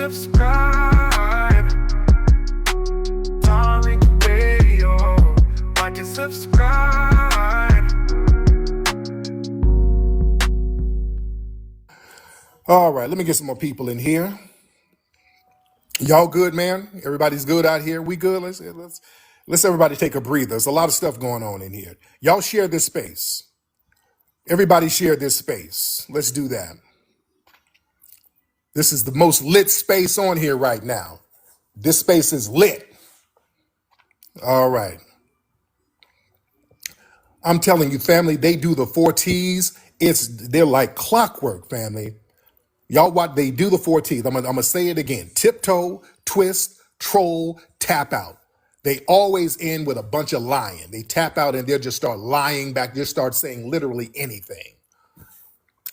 subscribe? Tariq Radio. Watch and subscribe. All right, let me get some more people in here. Y'all good, man? Everybody's good out here? We good? Let's everybody take a breather. There's a lot of stuff going on in here. Y'all share this space. Everybody share this space. Let's do that. This is the most lit space on here right now. This space is lit. All right. I'm telling you, family, they do the 4 T's. They're like clockwork, family. Y'all, what they do the 4 T's. I'm gonna say it again. Tiptoe, twist, troll, tap out. They always end with a bunch of lying. They tap out and they'll just start lying back. They'll start saying literally anything.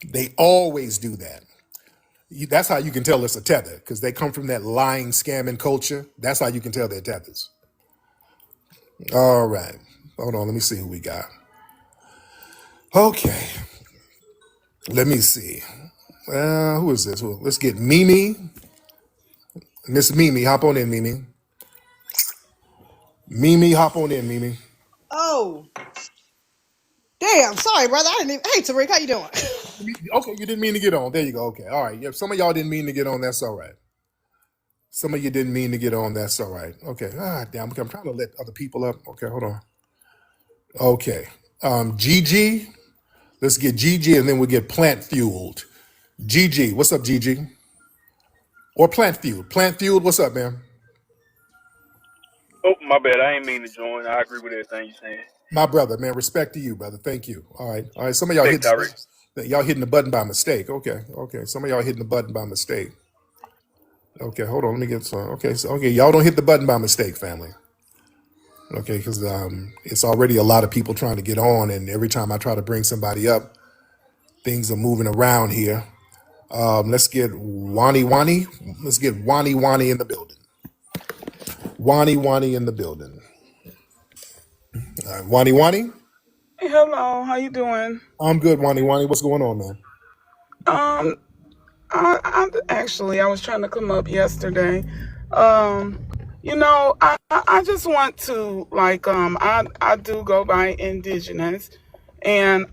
They always do that. That's how you can tell it's a tether, because they come from that lying, scamming culture. That's how you can tell they're tethers. All right. Hold on. Let me see who we got. Okay. Let me see. Who is this? Let's get Mimi. Miss Mimi, hop on in, Mimi. Mimi, hop on in, Mimi. Oh, damn. Sorry, brother. I didn't even. Hey, Tariq, how you doing? Okay, you didn't mean to get on. There you go. Okay. All right. If some of y'all didn't mean to get on, that's all right. Some of you didn't mean to get on, that's all right. Okay. Damn. I'm trying to let other people up. Okay, hold on. Okay. Gigi. Let's get Gigi and then we'll get Plant Fueled. Gigi, what's up, Gigi? Or Plant Fueled. Plant Fueled, what's up, man? Oh, my bad. I ain't mean to join. I agree with everything you're saying. My brother, man. Respect to you, brother. Thank you. All right. All right. Some of y'all Thanks, Tariq. hitting the button by mistake. Okay. Okay. Some of y'all hitting the button by mistake. Okay, hold on. Let me get some. Okay, y'all don't hit the button by mistake, family. Okay, because it's already a lot of people trying to get on, and every time I try to bring somebody up, things are moving around here. Let's get Wani Wani. Let's get Wani Wani in the building. Wani Wani in the building. Wani Wani. Hey, hello, how you doing? I'm good, Wani Wani. What's going on, man? Um, I was trying to come up yesterday. Um, I just want to I do go by Indigenous, and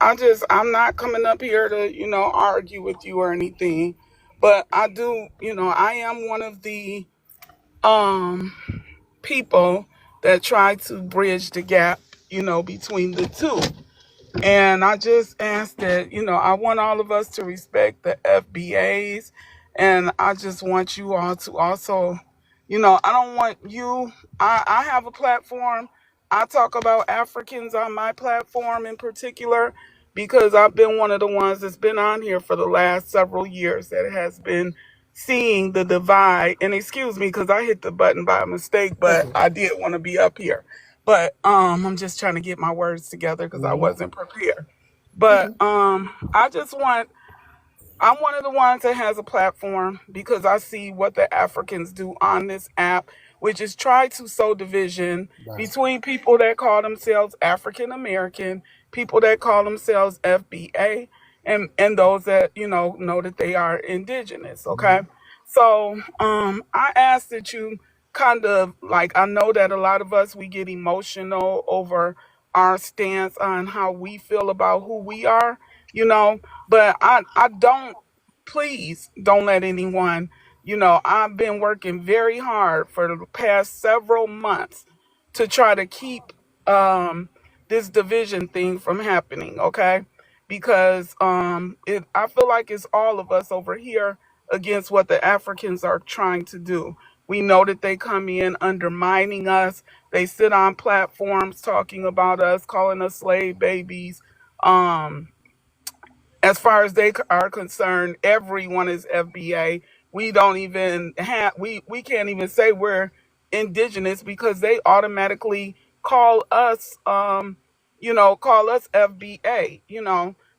I'm not coming up here to argue with you or anything, but I do I am one of the um people that try to bridge the gap between the two. And I just ask that, I want all of us to respect the FBAs. And I just want you all to also, I don't want you, I have a platform. I talk about Africans on my platform in particular, because I've been one of the ones that's been on here for the last several years that has been seeing the divide. And excuse me, because I hit the button by mistake, but I did want to be up here. But I'm just trying to get my words together because I wasn't prepared. But I'm one of the ones that has a platform because I see what the Africans do on this app, which is try to sow division Right. between people that call themselves African American, people that call themselves FBA, and those that know that they are indigenous. Okay, so I ask that you kind of I know that a lot of us we get emotional over our stance on how we feel about who we are, but I don't, please don't let anyone, I've been working very hard for the past several months to try to keep this division thing from happening, okay? Because I feel like it's all of us over here against what the Africans are trying to do. We know that they come in undermining us. They sit on platforms talking about us, calling us slave babies. Um, as far as they are concerned, everyone is FBA. We don't even have we can't even say we're indigenous because they automatically call us call us FBA,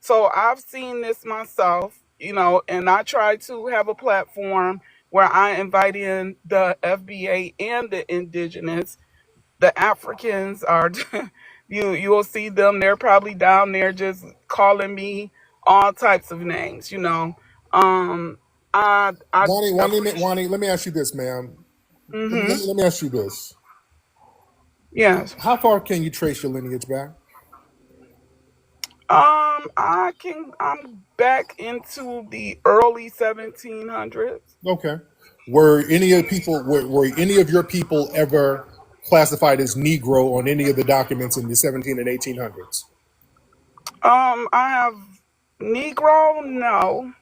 So I've seen this myself, and I try to have a platform where I invite in the FBA and the indigenous. The Africans are you'll see them, they're probably down there just calling me all types of names. Um I Wani, let me ask you this, ma'am. Let me ask you this. yes. How far can you trace your lineage back? I'm back into the early 1700s. Okay. Were any of people were any of your people ever classified as Negro on any of the documents in the 17 and 1800s? I have Negro. No,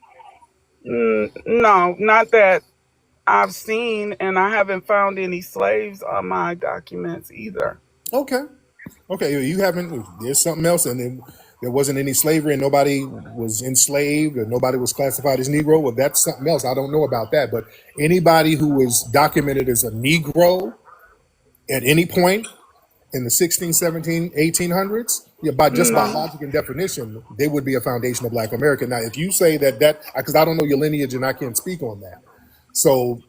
no, not that I've seen, and I haven't found any slaves on my documents either. Okay. Okay. You haven't. There's something else, and there wasn't any slavery, and nobody was enslaved, and nobody was classified as Negro. Well, that's something else. I don't know about that, but anybody who was documented as a Negro at any point in the 16, 17, 1800s, yeah, by No. logic and definition, they would be a foundational Black American. Now, if you say that, because I don't know your lineage and I can't speak on that, so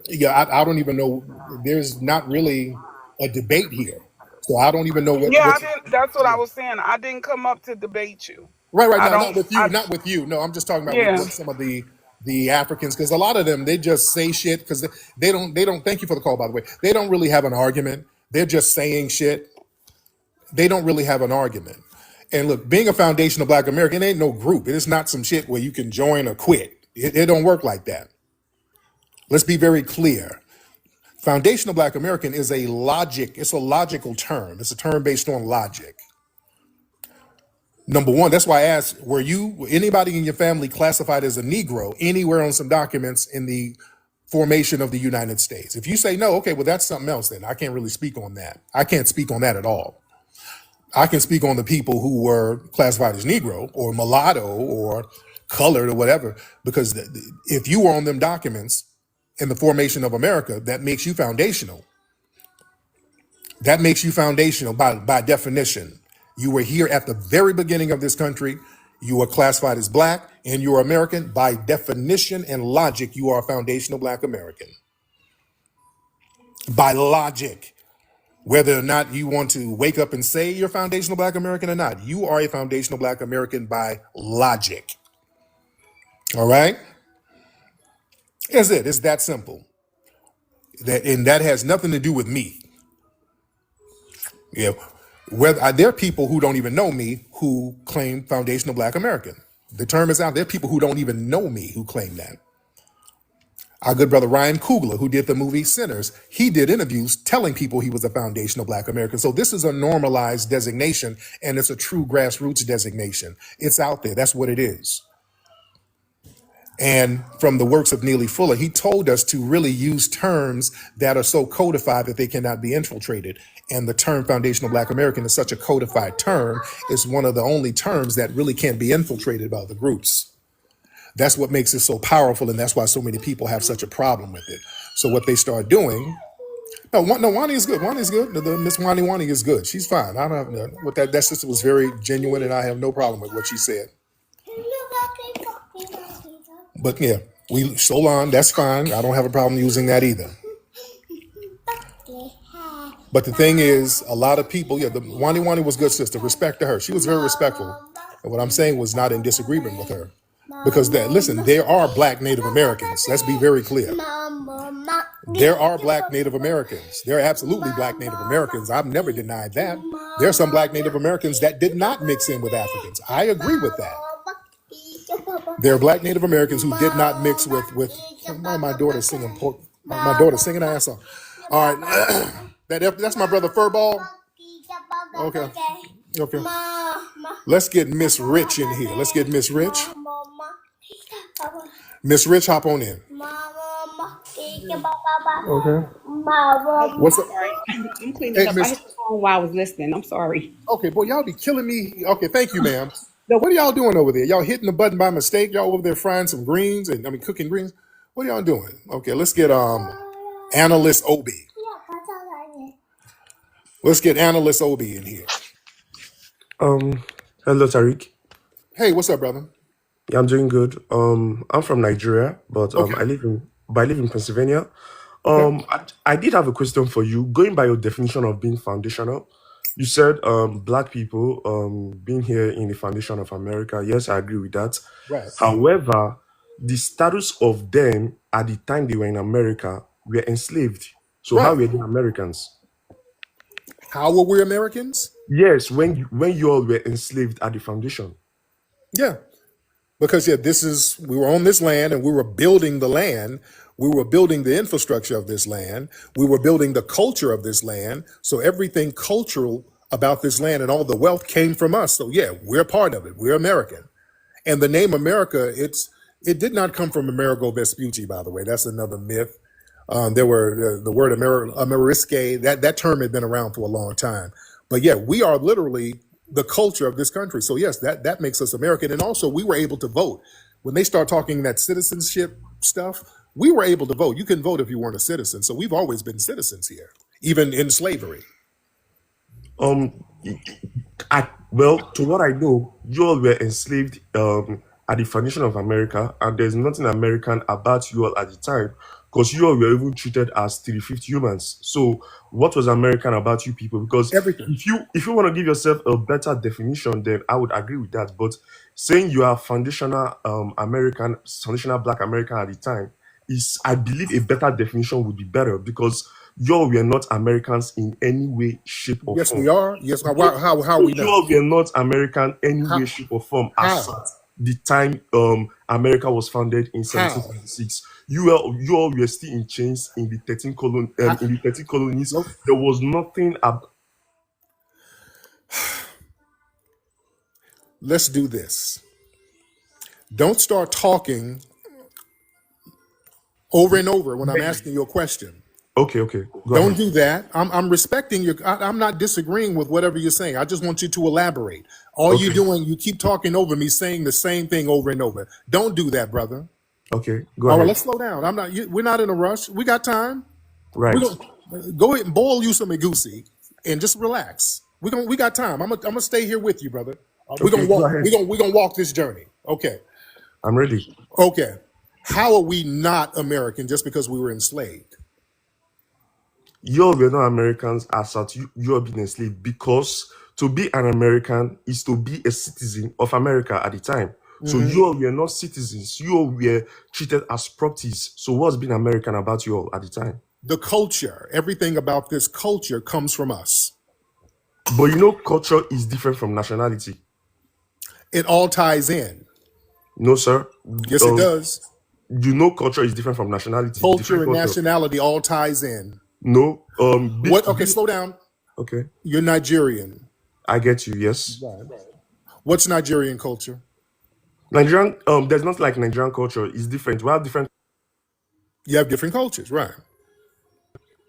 yeah, I don't even know. There's not really a debate here, so I don't even know Yeah, what I didn't. That's what I was saying. I didn't come up to debate you. right I now, don't. not with you, I not with you. No, I'm just talking about yeah. with some of the Africans, because a lot of them, they just say shit because they don't. Thank you for the call, by the way. They don't really have an argument. They're just saying shit. They don't really have an argument. And look, being a foundational Black American, it ain't no group. It is not some shit where you can join or quit. It don't work like that. Let's be very clear. Foundational Black American is a logic. It's a logical term. It's a term based on logic. Number one, that's why I asked, were anybody in your family classified as a Negro anywhere on some documents in the formation of the United States? If you say no, okay, well, that's something else then. I can't really speak on that. I can't speak on that at all. I can speak on the people who were classified as Negro or mulatto or colored or whatever, because if you were on them documents in the formation of America, that makes you foundational. That makes you foundational by definition. You were here at the very beginning of this country. You were classified as Black and you are American. By definition and logic, you are a foundational Black American. By logic. Whether or not you want to wake up and say you're foundational Black American or not, you are a foundational Black American by logic. All right? That's it. It's that simple. And that has nothing to do with me. Yeah. There are people who don't even know me who claim foundational Black American. The term is out. There are people who don't even know me who claim that. Our good brother Ryan Coogler, who did the movie Sinners, he did interviews telling people he was a foundational Black American. So this is a normalized designation, and it's a true grassroots designation. It's out there. That's what it is. And from the works of Neely Fuller, he told us to really use terms that are so codified that they cannot be infiltrated. And the term foundational Black American is such a codified term. It's one of the only terms that really can't be infiltrated by the groups. That's what makes it so powerful, and that's why so many people have such a problem with it. So what they start doing, no, Wani is good. Wani is good. The Miss Wani is good. She's fine. I don't have what that sister was very genuine, and I have no problem with what she said. But yeah, we Solon, that's fine. I don't have a problem using that either. But the thing is, a lot of people, yeah, the Wani was good, sister. Respect to her. She was very respectful. And what I'm saying was not in disagreement with her. Because listen, there are Black Native Americans. Let's be very clear. There are Black Native Americans. There are absolutely Black Native Americans. I've never denied that. There are some Black Native Americans that did not mix in with Africans. I agree with that. There are Black Native Americans who did not mix with my daughter's singing. My daughter's singing her ass off. All right. That's my brother Furball. Okay. Let's get Miss Rich in here. Let's get Miss Rich. Miss Rich, hop on in. Okay. What's up? Sorry. I'm cleaning Hey, up. I hit the phone while I was listening. I'm sorry. Okay, boy, y'all be killing me. Okay, thank you, ma'am. Now, what are y'all doing over there? Y'all hitting the button by mistake? Y'all over there frying some greens cooking greens? What are y'all doing? Okay, let's get Analyst Obi. Let's get Analyst Obi in here. Hello, Tariq. Hey, what's up, brother? Yeah, I'm doing good. I'm from Nigeria, but Okay. I live in Pennsylvania. Okay. I did have a question for you. Going by your definition of being foundational, you said Black people being here in the foundation of America. Yes, I agree with that. Right. However, The status of them at the time they were in America were enslaved. So how Right. were they Americans? How were we Americans? Yes, when you all were enslaved at the foundation. Yeah. Because yeah, we were on this land and we were building the land. We were building the infrastructure of this land. We were building the culture of this land. So everything cultural about this land and all the wealth came from us. So yeah, we're part of it. We're American. And the name America, it did not come from Amerigo Vespucci, by the way. That's another myth. There were the word Amerisque, that term had been around for a long time. But yeah, we are literally the culture of this country. So yes, that makes us American. And also we were able to vote. When they start talking that citizenship stuff, we were able to vote. You can vote if you weren't a citizen. So we've always been citizens here, even in slavery. Um, well, to what I know, you all were enslaved at the foundation of America, and there's nothing American about you all at the time, because you all were even treated as 350 humans. So, what was American about you people? Because Everything. if you want to give yourself a better definition, then I would agree with that. But saying you are foundational American, foundational Black American at the time is, I believe, a better definition would be better, because you all were not Americans in any way, shape, or Yes, form. we are. Yes, how are we You not? all were not American any How? way, shape, or form as How? at the time America was founded in How? 1776. You all were still in chains in the 13 colonies. Look, There was nothing let's do this. Don't start talking over and over when I'm asking you a question. okay, go Don't ahead. do that. I'm respecting you. I'm not disagreeing with whatever you're saying. I just want you to elaborate. All you're Okay, doing, you keep talking over me, saying the same thing over and over. Don't do that, brother. okay, go All right, ahead. let's slow down. We're not in a rush. We got time. We're Right. gonna go ahead and boil you some egusi and just relax. We got time. I'm gonna stay here with you, brother. We're gonna Okay, go walk. ahead. We're gonna walk this journey. Okay. I'm ready. Okay. How are we not American just because we were enslaved? You all were not Americans as at you are being enslaved, because to be an American is to be a citizen of America at the time. So Hmm. you all were not citizens. You all were treated as properties. So what's been American about you all at the time? The culture, everything about this culture comes from us. But you know, culture is different from nationality. It all ties in. No, sir. Yes, it does. You know, culture is different from nationality. Culture Different and culture. nationality all ties in. No. What? Okay, slow down. Okay. You're Nigerian. I get you. Yes. Right. What's Nigerian culture? Nigerian. There's not like Nigerian culture. It's different. We have different. You have different cultures, right?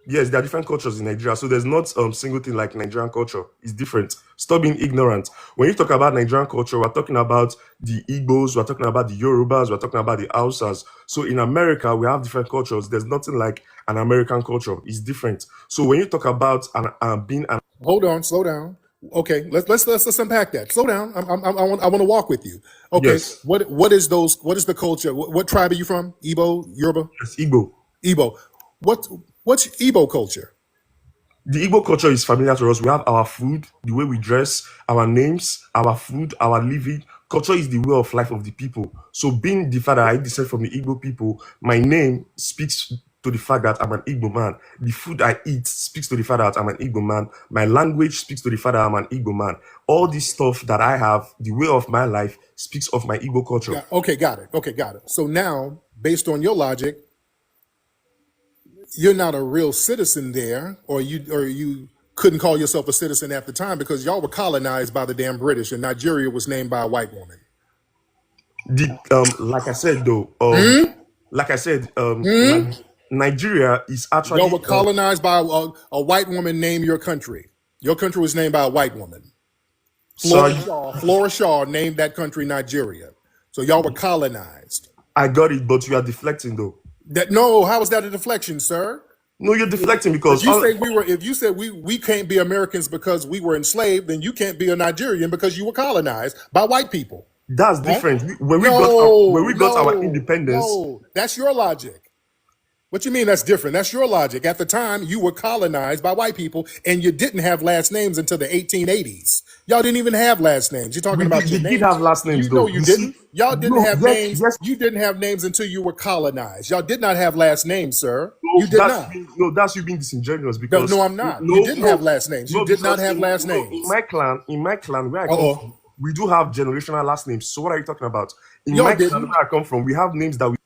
Yes, there are different cultures in Nigeria, so there's not single thing like Nigerian culture. It's different. Stop being ignorant. When you talk about Nigerian culture, we're talking about the Igbos, we're talking about the Yorubas, we're talking about the Hausas. So in America, we have different cultures. There's nothing like an American culture. It's different. So when you talk about being an Hold on, slow down. Okay, let's unpack that. Slow down. I want to walk with you. Okay, yes, what is those? What is the culture? What tribe are you from? Igbo, Yoruba, yes, Igbo. Igbo. What's Igbo culture? The Igbo culture is familiar to us. We have our food, the way we dress, our names, our food, our living. Culture is the way of life of the people. So being the fact that I descend from the Igbo people, my name speaks to the fact that I'm an Igbo man. The food I eat speaks to the fact that I'm an Igbo man. My language speaks to the fact that I'm an Igbo man. All this stuff that I have, the way of my life, speaks of my Igbo culture. Okay, got it. Okay, got it. So now, based on your logic, you're not a real citizen there, or you couldn't call yourself a citizen at the time because y'all were colonized by the damn British, and Nigeria was named by a white woman. Like I said though, like I said, Nigeria is Y'all actually were colonized by a white woman named your country. Your country was named by a white woman. sorry. Flora Shaw named that country Nigeria. So y'all were colonized. I got it, but you are deflecting though. No, how is that a deflection, sir? No, you're deflecting because If you said we can't be Americans because we were enslaved, then you can't be a Nigerian because you were colonized by white people. that's Huh? different. When we got our independence, No, that's your logic. What you mean that's different? That's your logic. At the time, you were colonized by white people, and you didn't have last names until the 1880s. Y'all didn't even have last names. You're talking about They your did have names. last names You know though. you You see, didn't. Y'all didn't no, have yes, names. yes, You didn't have names until you were colonized. Y'all did not have last names, sir. no, You did not. that's you being disingenuous No, because no, I'm not. You no, didn't have no, last names. You no, did not because have last in names. my clan where I Uh come oh. from, we do have generational last names. So what are you talking about? In Y'all my clan didn't. where I come from, we have names that we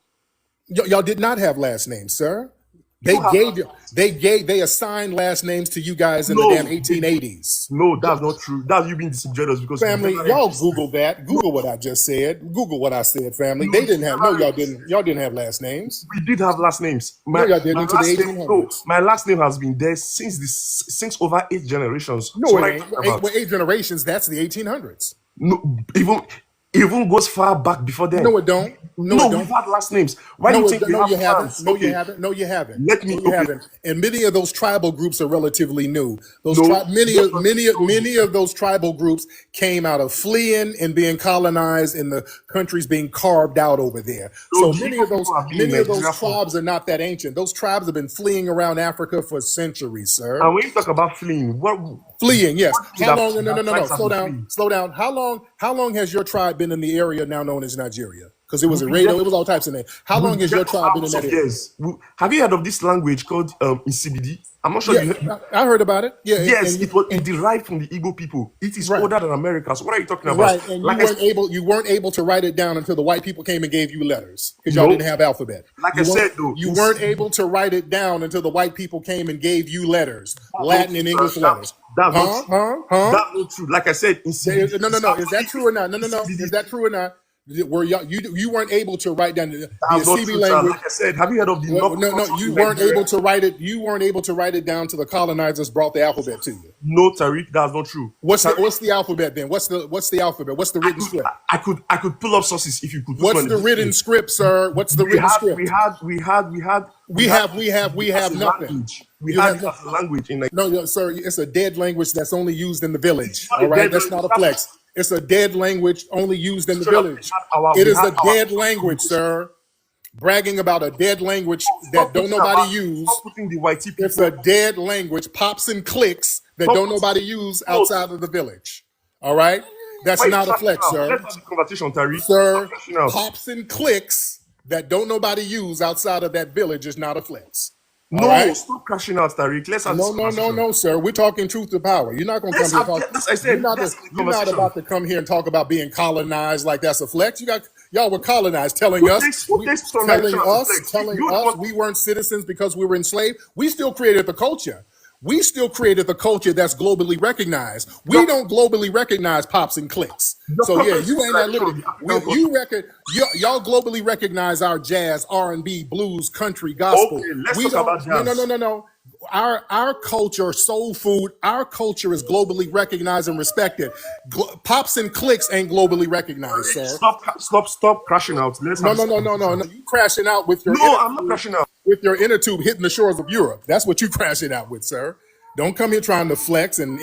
Y'all did not have last names, sir. do have. They assigned last names to you guys in the damn No, 1880s. no, that's not true. That's you being disingenuous because we've Family, never y'all existed. Google that. No, Google what I just said. Google what I said, family. no, They we've didn't have no, never y'all existed. didn't. Y'all didn't have last names. We did have last names. No, y'all didn't My into the last name, no, 1800s. my last name has been there since over 8 generations. So No, what it are you ain't. talking about? Eight generations. That's the 1800s. No, even goes far back before then. No, it don't. No, it No, we've don't. had last names. Why do you think we No, have you haven't. clans? No, you Okay, haven't. No, you haven't. let No, me. you Okay, haven't. And many of those tribal groups are relatively new. Those no, just like I told you. many of those tribal groups came out of fleeing and being colonized, and the countries being carved out over there. So So the Igbo people have been in many of those Nigeria for. tribes are not that ancient. Those tribes have been fleeing around Africa for centuries, sir. And when you talk about fleeing, Fleeing, yes. what do you How think long? No, no, that no, no. tribes have Slow been down. fleeing? Slow down. How long has your tribe been in the area now known as Nigeria? Because it was We've a been there. radio. It was all types of names. How long We've been has there your for tribe been in thousands that of area? years. Have you heard of this language called CBD? I'm not sure Yeah, you heard. I heard about it. Yeah, Yes, it and derived from the Igbo people. It is right, older than America. So what are you talking about? right, and Like I said, you weren't able to write it down until the white people came and gave you letters because y'all no. didn't have alphabet. Like I said though, You weren't able to write it down until the white people came and gave you letters, that's not Latin true, and sir. English letters. That's not Huh? true. Huh? Huh? That's not true. Like I said, in CBD, No, no, it's no. Is that true or absolutely not? No, in no, no. CBD. Is that true or not? Were you weren't able to write down the That's not CB true, sir. language? Like I said, have you heard of the Well, North no, no, culture you in weren't Nigeria? able to write it. You weren't able to write it down till the colonizers brought the alphabet to you. No, Tariq, that's not true. Tariq, What's the alphabet then? What's the alphabet? What's the I written could script? I could pull up sources if you could put me What's on the the written listening. script, sir? What's the We written had script? We it as have a nothing. language. We You had have it no, as a language in no, no, sir. It's a dead language that's only used in the village. not All a right, dead that's language. not a That's flex. It's a dead language only used in the straight up. village. It We is had a our dead language, communication. sir. Bragging about a dead language that don't nobody use. Stop putting the white It's people. a dead language, pops and clicks that Stop don't putting nobody use no. outside of the village. All right? That's Why are you not a crashing flex, out? sir. Let's have the conversation, Tariq. Stop Sir, crashing out. pops and clicks that don't nobody use outside of that village is not a flex. All No, right? stop crashing out, Tariq. Let's have this No, no, no, conversation. no, sir. We're talking truth to power. You're not gonna come here and talk. That's I said. Let's have the You're not conversation. about to come here and talk about being colonized like that's a flex. Y'all were colonized, telling us Who takes colonization as a flex? You the one. we weren't citizens because we were enslaved. We still created the culture. We still created the culture that's globally recognized. We Your, don't globally recognize pops and clicks. your So yeah, culture is you a ain't at tradition of liberty. the African culture. Y'all globally recognize our jazz, R&B, blues, country, gospel. Okay, let's We talk don't. about jazz. No. Our culture, soul food, our culture is globally recognized and respected. Pops and clicks ain't globally recognized, sir. Stop crashing out. Let's have No, this no, no, no, no, conversation. no. You crashing out No, I'm not crashing out. with your inner tube hitting the shores of Europe. That's what you crashing out with, sir. Don't come here trying to flex and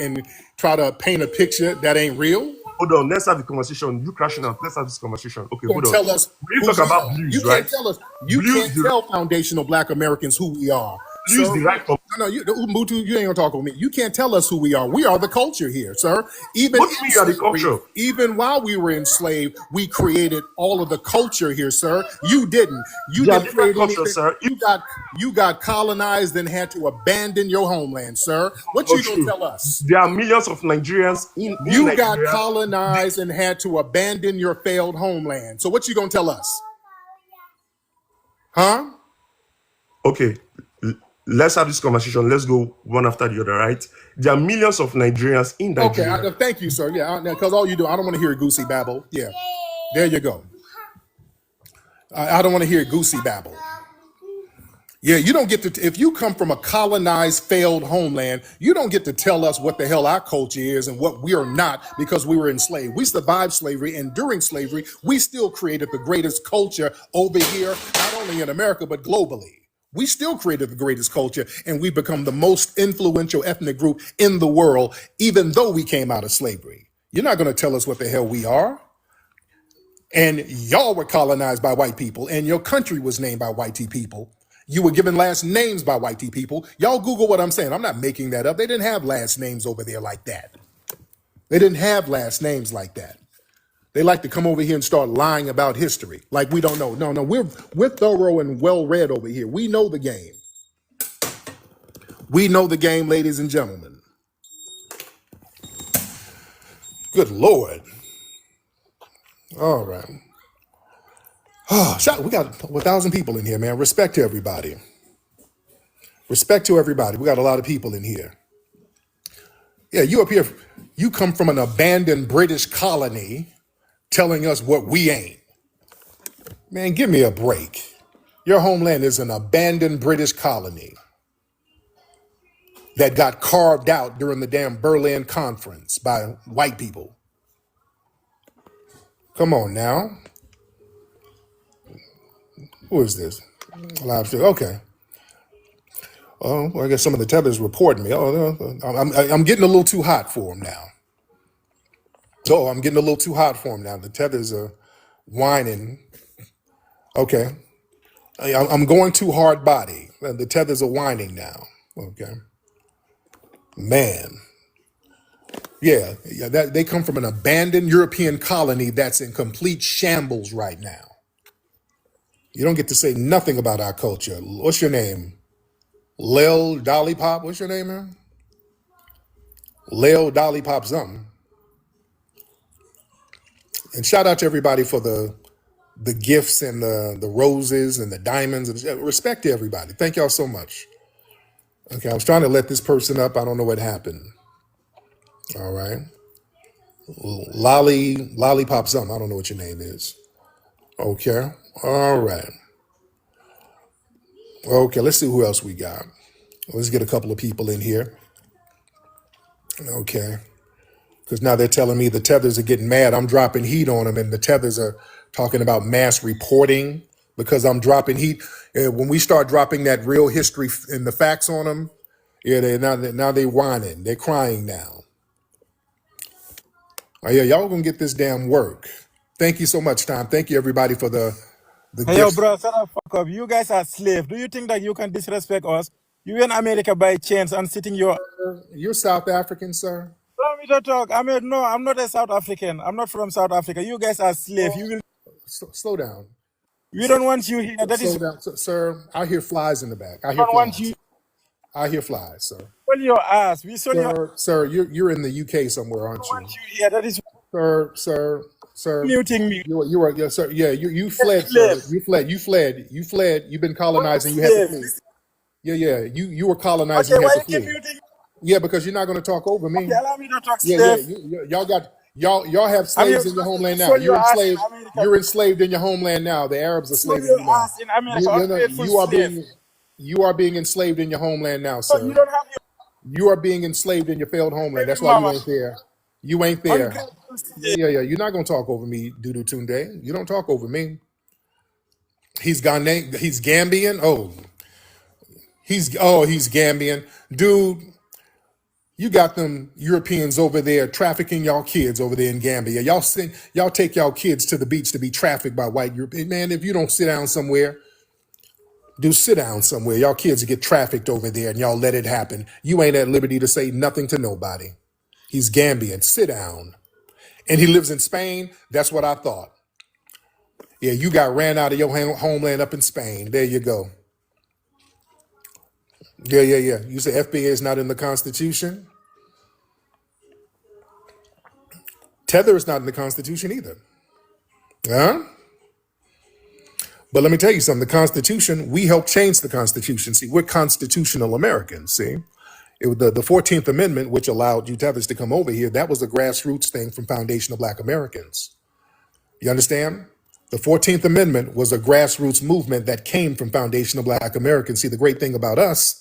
try to paint a picture that ain't real. Hold on, let's have the conversation. You crashing out. Let's have this conversation. Okay, Gonna hold on. tell us When you who talk we about are. blues, right? You Blues, can't tell foundational black Americans who we are. blues Sir, derive from. no, you, Ubuntu, you ain't gonna talk with me. You can't tell us who we are. We are the culture here, sir. Even What do you mean you are the culture? even while we were enslaved, we created all of the culture here, sir. You didn't. You There are didn't different create cultures, anything. sir. You got colonized and had to abandon your homeland, sir. What Not you gonna true. tell us? There are millions of Nigerians in You got Nigeria. colonized and had to abandon your failed homeland. So what you gonna tell us? Huh? Okay, let's have this conversation. Let's go one after the other, right? There are millions of Nigerians in Okay, Nigeria. thank you, sir. Yeah, because all you do, I don't want to hear goosey babble. Yeah, there you go. I don't want to hear goosey babble. Yeah, you don't get to, if you come from a colonized, failed homeland, you don't get to tell us what the hell our culture is and what we are not because we were enslaved. We survived slavery, and during slavery, we still created the greatest culture over here, not only in America, but globally. We still created the greatest culture, and we become the most influential ethnic group in the world, even though we came out of slavery. You're not going to tell us what the hell we are. And y'all were colonized by white people, and your country was named by white people. You were given last names by white people. Y'all Google what I'm saying. I'm not making that up. They didn't have last names over there like that. They didn't have last names like that. They like to come over here and start lying about history like we don't know. No, we're thorough and well read over here. We know the game. We know the game, ladies and gentlemen. Good Lord. All right. Oh, we got 1,000 people in here, man. Respect to everybody. Respect to everybody. We got a lot of people in here. Yeah, you up here, you come from an abandoned British colony telling us what we ain't. Man, give me a break. Your homeland is an abandoned British colony that got carved out during the damn Berlin Conference by white people. Come on now. Who is this? Live stream. Okay. Oh, well, I guess some of the tethers reporting me. Oh, I'm getting a little too hot for them now. Oh, I'm getting a little too hot for them now. The tethers are whining. Okay. I'm going too hard body. The tethers are whining now. Okay. Man. Yeah, they come from an abandoned European colony that's in complete shambles right now. You don't get to say nothing about our culture. What's your name? Lil Dolly Pop? What's your name, man? Lil Dolly Pop something. And shout out to everybody for the gifts and the roses and the diamonds. Respect to everybody. Thank y'all so much. Okay, I was trying to let this person up. I don't know what happened. All right. Lollipop something. I don't know what your name is. Okay. All right. Okay, let's see who else we got. Let's get a couple of people in here. Okay. Because now they're telling me the tethers are getting mad. I'm dropping heat on them, and the tethers are talking about mass reporting because I'm dropping heat. When we start dropping that real history and the facts on them, yeah, now they whining. They're crying now. Oh, yeah, y'all gonna get this damn work. Thank you so much, Tom. Thank you, everybody, for the Hey, yo, gifts. bro, shut the fuck up. You guys are slaves. Do you think that you can disrespect us? You in America by chance and sitting your... You're South African, sir. Allow me to talk. No, I'm not a South African. I'm not from South Africa. You guys are slaves. You will... Slow down. We don't want you here. That is... Slow down, sir. I hear flies in the back. I We hear don't want you... flies. I hear flies, sir. Pull your ass. We saw your... Sir, you're in the UK somewhere, aren't We you? don't want you here. That is Sir. muting me. You are, yeah, sir. Yeah, you fled, sir. Slaves. You fled. You've been What colonizing. You had to flee. slaves? Yeah. You were colonizing. Okay, You why had to you keep flee. muting me? Yeah, because you're not going to talk over Okay, me. allow me to talk, Yeah. slave. Y'all have I'm here slaves in your to homeland now. show your ass in America. You're enslaved in your homeland now. The Arabs are Show slaving your you now. ass in America. Ungrateful slave. You are being enslaved in your homeland now, So you sir. don't have You are being enslaved in your failed homeland. your That's baby why you mama. ain't there. You ain't there. Ungrateful slave. Yeah. You're not gonna talk over me, Dudu Tunde. You don't talk over me. He's Ghanaian. He's Gambian. He's Gambian, dude. You got them Europeans over there trafficking y'all kids over there in Gambia. Y'all take y'all kids to the beach to be trafficked by white Europeans. Man, if you don't sit down somewhere, sit down somewhere. Y'all kids get trafficked over there and y'all let it happen. You ain't at liberty to say nothing to nobody. He's Gambian. Sit down. And he lives in Spain. That's what I thought. Yeah, you got ran out of your homeland up in Spain. There you go. Yeah. You say FBA is not in the Constitution? Tether is not in the Constitution either. Huh? But let me tell you something. The Constitution, we helped change the Constitution. See, we're constitutional Americans, see? The 14th Amendment, which allowed you tethers to come over here, that was a grassroots thing from foundational Black Americans. You understand? The 14th Amendment was a grassroots movement that came from foundational Black Americans. See, the great thing about us,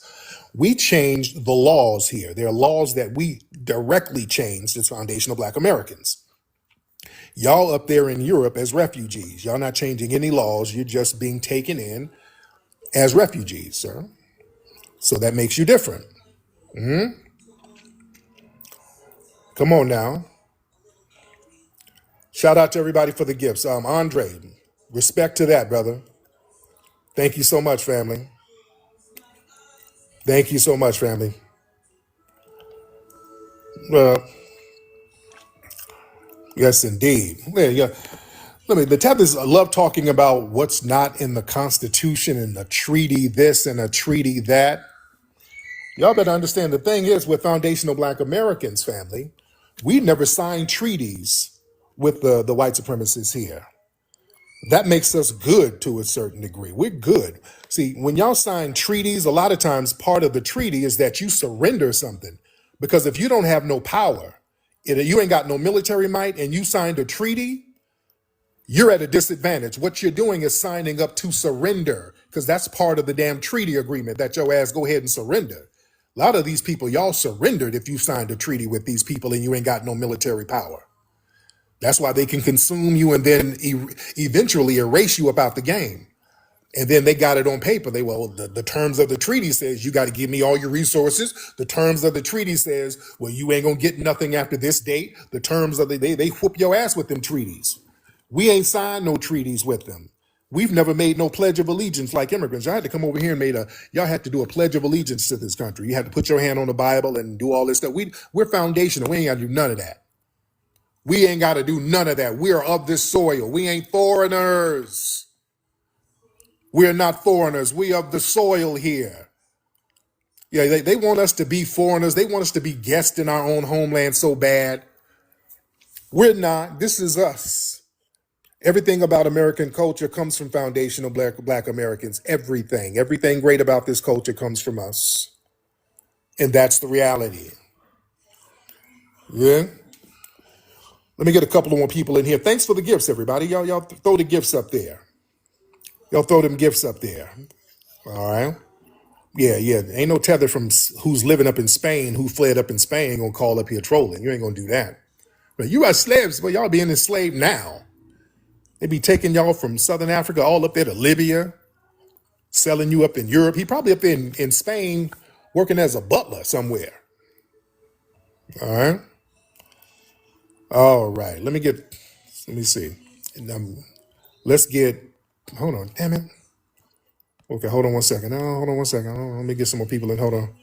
we changed the laws here. There are laws that we directly changed as foundational Black Americans. Y'all up there in Europe as refugees. Y'all not changing any laws. You're just being taken in as refugees, sir. So that makes you different. Come on now. Shout out to everybody for the gifts. Andre, respect to that, brother. Thank you so much, family. Thank you so much, family. Uh, yes, indeed. Yeah, yeah. The Tethers love talking about what's not in the Constitution and the treaty this and a treaty that. Y'all better understand the thing is with foundational Black Americans, family, we never signed treaties with the white supremacists here. That makes us good to a certain degree. We're good. See, when y'all sign treaties, a lot of times part of the treaty is that you surrender something. Because if you don't have no power, you ain't got no military might, and you signed a treaty, you're at a disadvantage. What you're doing is signing up to surrender, because that's part of the damn treaty agreement that your ass go ahead and surrender. A lot of these people, y'all surrendered if you signed a treaty with these people and you ain't got no military power. That's why they can consume you and then eventually erase you about the game. And then they got it on paper. The terms of the treaty says you got to give me all your resources. The terms of the treaty says, well, you ain't gonna get nothing after this date. The terms of they whoop your ass with them treaties. We ain't signed no treaties with them. We've never made no pledge of allegiance like immigrants. Y'all had to come over here and y'all had to do a pledge of allegiance to this country. You had to put your hand on the Bible and do all this stuff. We're foundational. We ain't got to do none of that. We ain't got to do none of that. We are of this soil. We ain't foreigners. We're not foreigners. We of the soil here. Yeah, they want us to be foreigners. They want us to be guests in our own homeland so bad. We're not. This is us. Everything about American culture comes from foundational black Americans. Everything great about this culture comes from us. And that's the reality. Yeah. Let me get a couple of more people in here. Thanks for the gifts, everybody. Y'all throw the gifts up there. Y'all throw them gifts up there. All right. Yeah. Ain't no Tether from who's living up in Spain, who fled up in Spain, gonna call up here trolling. You ain't gonna do that. But you are slaves, but y'all being enslaved now. They be taking y'all from Southern Africa all up there to Libya, selling you up in Europe. He probably up there in Spain working as a butler somewhere. All right. All right. Let me see. And, let's get, hold on, damn it. Okay, hold on one second. Hold on one second. Let me get some more people in. Hold on.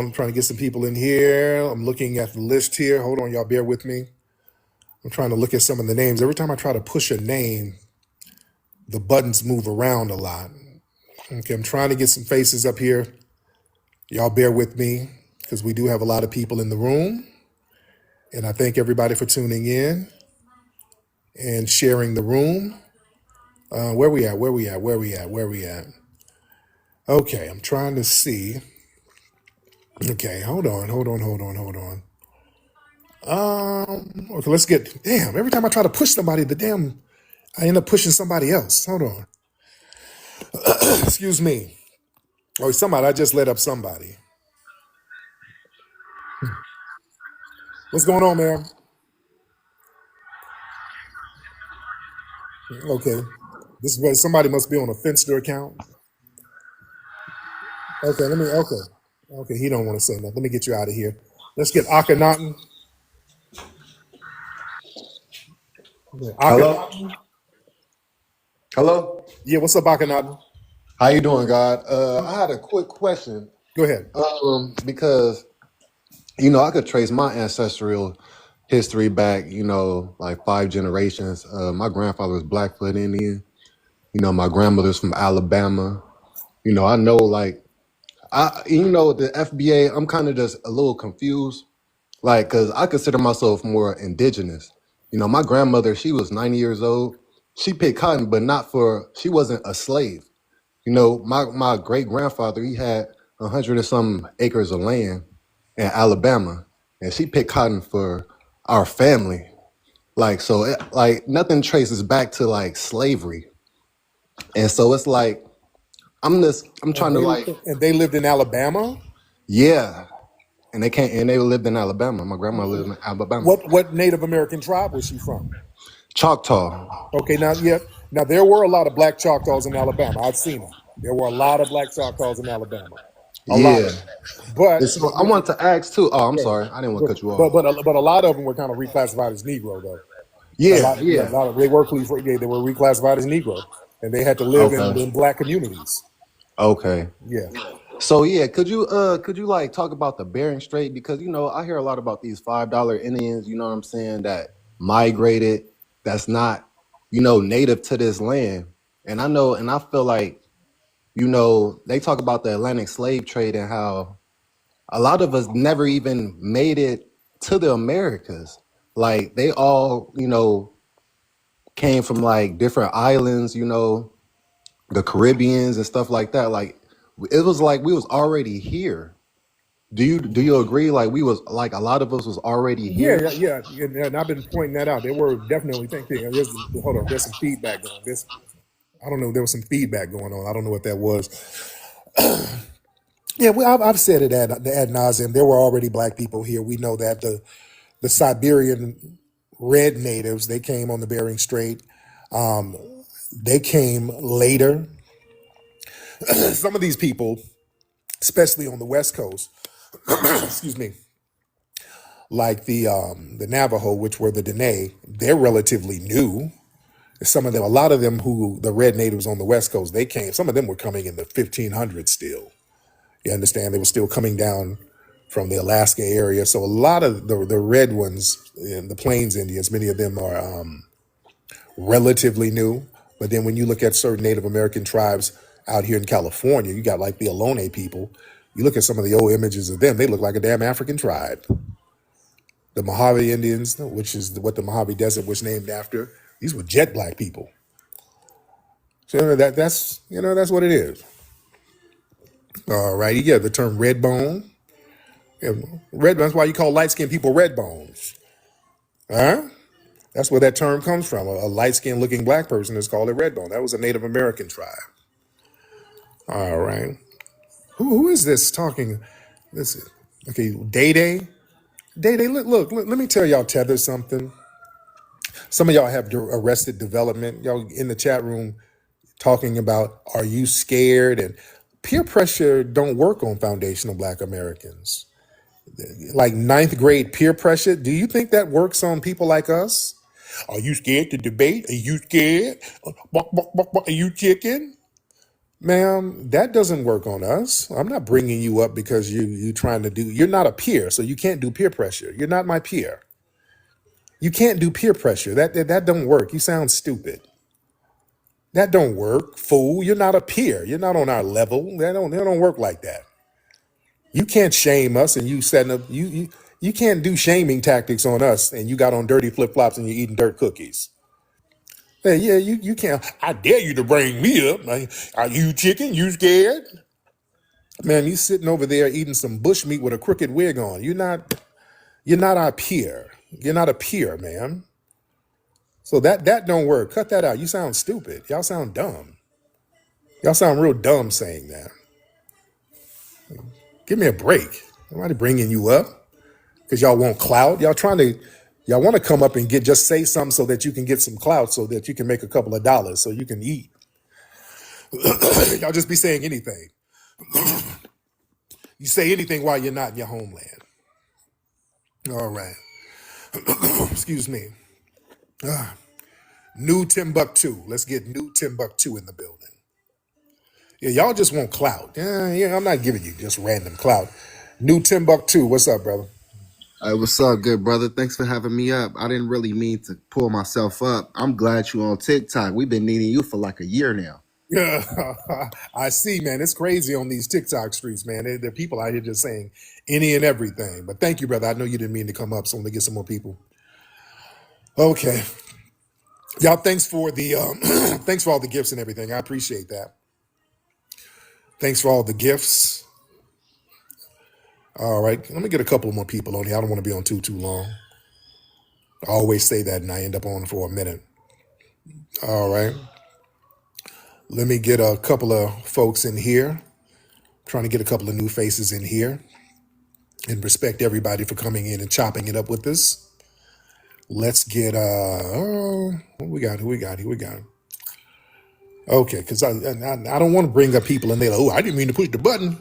I'm trying to get some people in here. I'm looking at the list here. Hold on, y'all bear with me. I'm trying to look at some of the names. Every time I try to push a name, the buttons move around a lot. Okay, I'm trying to get some faces up here. Y'all bear with me because we do have a lot of people in the room. And I thank everybody for tuning in and sharing the room. Where we at? Okay, I'm trying to see. Okay, hold on. Okay, let's get, damn, every time I try to push somebody, I end up pushing somebody else. Hold on. Excuse me. Oh, I just let up somebody. What's going on, man? Okay. This is where somebody must be on a Finster account. Okay, he don't want to say nothing. Let me get you out of here. Let's get Akhenaten. Okay, Hello? Akhenaten. Hello? Yeah, what's up, Akhenaten? How you doing, God? I had a quick question. Go ahead. Because, I could trace my ancestral history back, like 5 generations. My grandfather was Blackfoot Indian. My grandmother's from Alabama. I know, like, the FBA, I'm kind of just a little confused. Like, because I consider myself more indigenous. My grandmother, she was 90 years old. She picked cotton, but she wasn't a slave. My great grandfather, he had 100 and some acres of land in Alabama, and she picked cotton for our family. Like, so like nothing traces back to like slavery. And so it's like, I'm And trying to like, they lived in Alabama? yeah. And they lived in Alabama. My grandma lived in Alabama. What Native American tribe was she from? Choctaw. Okay, now there were a lot of black Choctaws in Alabama. I've seen them. There were a lot of black Choctaws in Alabama, a lot Yeah. of them. But And so I want to ask too. Oh, I'm yeah, sorry. I didn't want but to cut you but off. but a lot of them were kind of reclassified as Negro though. Yeah, A yeah. lot of they were they were reclassified as Negro, and they had to live Okay. in black communities. Okay. Yeah. So yeah, could you like talk about the Bering Strait, because you know I hear a lot about these $5 Indians, you know what I'm saying, that migrated, that's not, you know, native to this land. And I know, and I feel like, you know, they talk about the Atlantic slave trade and how a lot of us never even made it to the Americas. Like they all, you know, came from like different islands, you know, the Caribbeans and stuff like that. Like it was like we was already here. Do you agree? Like we was like a lot of us was already Yeah, here. yeah, yeah, and I've been pointing that out. They were definitely thinking. Hold on, there's some feedback going. I don't know. There was some feedback going on. I don't know what that was. Yeah, well, I've said it ad nauseum. There were already black people here. We know that the Siberian red natives, they came on the Bering Strait. Um, they came later. Some of these people, especially on the West Coast, excuse me, like the Navajo, which were the Dene, they're relatively new. Some of them, a lot of them who the red natives on the West Coast, they came. Some of them were coming in the 1500s still. You understand? They were still coming down from the Alaska area. So a lot of the red ones, the Plains Indians, many of them are relatively new. But then when you look at certain Native American tribes out here in California, you got like the Ohlone people. You look at some of the old images of them; they look like a damn African tribe. The Mojave Indians, which is what the Mojave Desert was named after, these were jet black people. So that's what it is. All righty, yeah. The term red bone, yeah, red. That's why you call light skinned people red bones. Huh? That's where that term comes from. A light skinned looking black person is called a red bone. That was a Native American tribe. All right. Who is this talking? This is, okay. Day Day. Day Day. Look. Let me tell y'all Tether something. Some of y'all have arrested development. Y'all in the chat room talking about are you scared, and peer pressure don't work on foundational black Americans. Like ninth grade peer pressure, do you think that works on people like us? Are you scared to debate? Are you scared? Are you chicken? Ma'am, that doesn't work on us. I'm not bringing you up because you trying to do, you're not a peer, so you can't do peer pressure. You're not my peer. You can't do peer pressure. That don't work. You sound stupid. That don't work, fool. You're not a peer. You're not on our level. They don't work like that. You can't shame us, and you setting up you can't do shaming tactics on us, and you got on dirty flip flops and you're eating dirt cookies. Hey, yeah, you can't. I dare you to bring me up. Like, are you chicken? You scared? Man, you sitting over there eating some bush meat with a crooked wig on. You're not our peer. You're not a peer, man. So that don't work. Cut that out. You sound stupid. Y'all sound dumb. Y'all sound real dumb saying that. Give me a break. Nobody bringing you up because y'all want clout. Y'all want to come up and just say something so that you can get some clout, so that you can make a couple of dollars, so you can eat. Y'all just be saying anything. You say anything while you're not in your homeland. All right. Excuse me. New Timbuktu. Let's get New Timbuktu in the building. Yeah, y'all just want clout. Yeah, I'm not giving you just random clout. New Timbuktu. What's up, brother? Hey, what's up, good brother? Thanks for having me up. I didn't really mean to pull myself up. I'm glad you on TikTok. We've been needing you for like a year now. Yeah, I see, man. It's crazy on these TikTok streets, man. There are people out here just saying any and everything. But thank you, brother. I know you didn't mean to come up, so I'm gonna get some more people. Okay, y'all. Thanks for the thanks for all the gifts and everything. I appreciate that. Thanks for all the gifts. All right, let me get a couple more people on here. I don't want to be on too long. I always say that, and I end up on for a minute. All right, let me get a couple of folks in here. Trying to get a couple of new faces in here, and respect everybody for coming in and chopping it up with us. Let's get what we got? Who we got? Who we got? Okay, because I don't want to bring up people and they're like, oh, I didn't mean to push the button.